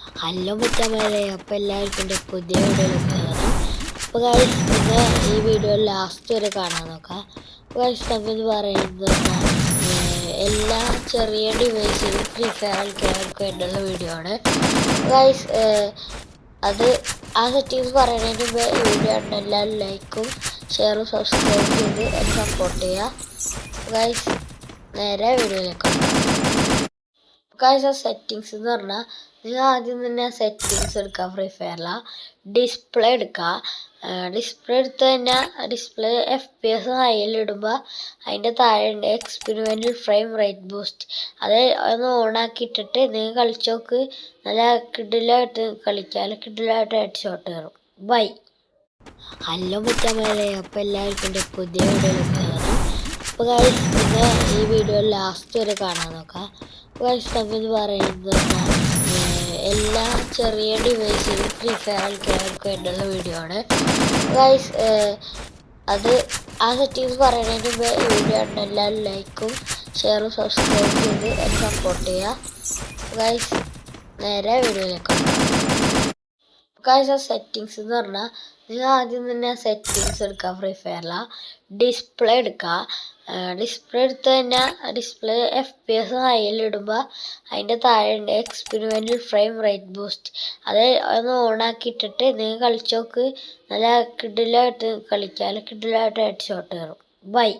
Hello മച്ചാമാരെ, അപ്പോൾ എല്ലാവർക്കും എൻ്റെ പുതിയ വീഡിയോയിലേക്ക് സ്വാഗതം. അപ്പോൾ ഗൈസ്, ഇന്ന് ഈ വീഡിയോ ലാസ്റ്റ് വരെ കാണാൻ നോക്കാം. അപ്പോൾ ഗൈസ്, നമ്മളിന്ന് പറയുന്നത് എല്ലാ ചെറിയ ഡിവൈസിലും ഫ്രീ ഫയർ കളിക്കാർക്ക് വേണ്ടിയുള്ള വീഡിയോ ആണ്. ഗൈസ്, അത് ആ സെറ്റിങ്സ് പറയുന്നതിന് മുമ്പ് ഈ വീഡിയോ ഉണ്ട് എല്ലാവരും ലൈക്കും ഷെയറും സബ്സ്ക്രൈബ് ചെയ്ത് സപ്പോർട്ട് ചെയ്യുക. ഗൈസ്, നേരെ വീഡിയോയിലേക്ക് ഗൈസ്, ആ സെറ്റിങ്സ് എന്ന് പറഞ്ഞാൽ നിങ്ങൾ ആദ്യം തന്നെ സെറ്റിങ്സ് എടുക്കുക. ഫ്രീ ഫയറിലാണ് ഡിസ്പ്ലേ എടുക്കുക. ഡിസ്പ്ലേ എടുത്ത് കഴിഞ്ഞാൽ ഡിസ്പ്ലേ FPS ഹൈയിലിടുമ്പോൾ അതിൻ്റെ താഴെ ഉണ്ട് എക്സ്പെരിമെൻ്റൽ ഫ്രെയിം റേറ്റ് ബൂസ്റ്റ്. അത് ഒന്ന് ഓണാക്കിയിട്ടിട്ട് നിങ്ങൾ കളിച്ച് നോക്ക്. നല്ല കിഡിലായിട്ട് കളിക്കുക, കിഡിലായിട്ട് ഹെഡ് ഷോട്ട് കയറും. ബൈ. ഹലോ മച്ചാമാരെ, അപ്പോൾ എല്ലാവർക്കും എൻ്റെ പുതിയ വീഡിയോയിലേക്ക് സ്വാഗതം. അപ്പോൾ ഗൈസ്, ഇന്ന് ഈ വീഡിയോ ലാസ്റ്റ് വരെ കാണാൻ നോക്കാം. അപ്പോൾ ഗൈസ്, നമ്മളിന്ന് പറയുന്നത് എല്ലാ ചെറിയ ഡിവൈസിലും ഫ്രീ ഫയർ കളിക്കാർക്ക് വേണ്ടിയുള്ള വീഡിയോ ആണ്. ഗൈസ്, അത് ആ സെറ്റിങ്സ് പറയുന്നതിന് മുമ്പ് ഈ വീഡിയോ ഉണ്ട് എല്ലാവരും ലൈക്കും ഷെയറും സബ്സ്ക്രൈബ് ചെയ്ത് സപ്പോർട്ട് ചെയ്യുക. ഗൈസ്, നേരെ വീഡിയോയിലേക്ക് ഗൈസ്, ആ സെറ്റിങ്സ് എന്ന് പറഞ്ഞാൽ നിങ്ങൾ ആദ്യം തന്നെ സെറ്റിങ്സ് എടുക്കുക. ഫ്രീ ഫയറിലാണ് ഡിസ്പ്ലേ എടുക്കുക. ഡിസ്പ്ലേ എടുത്ത് കഴിഞ്ഞാൽ ഡിസ്പ്ലേ FPS ഹൈയിലിടുമ്പോൾ അതിൻ്റെ താഴെ ഉണ്ട് എക്സ്പെരിമെൻ്റൽ ഫ്രെയിം റേറ്റ് ബൂസ്റ്റ്. അത് ഒന്ന് ഓണാക്കിയിട്ടിട്ട് നിങ്ങൾ കളിച്ച് നോക്ക്. നല്ല കിഡിലായിട്ട് കളിക്കുക, കിഡിലായിട്ട് ഹെഡ് ഷോട്ട് കയറും. ബൈ.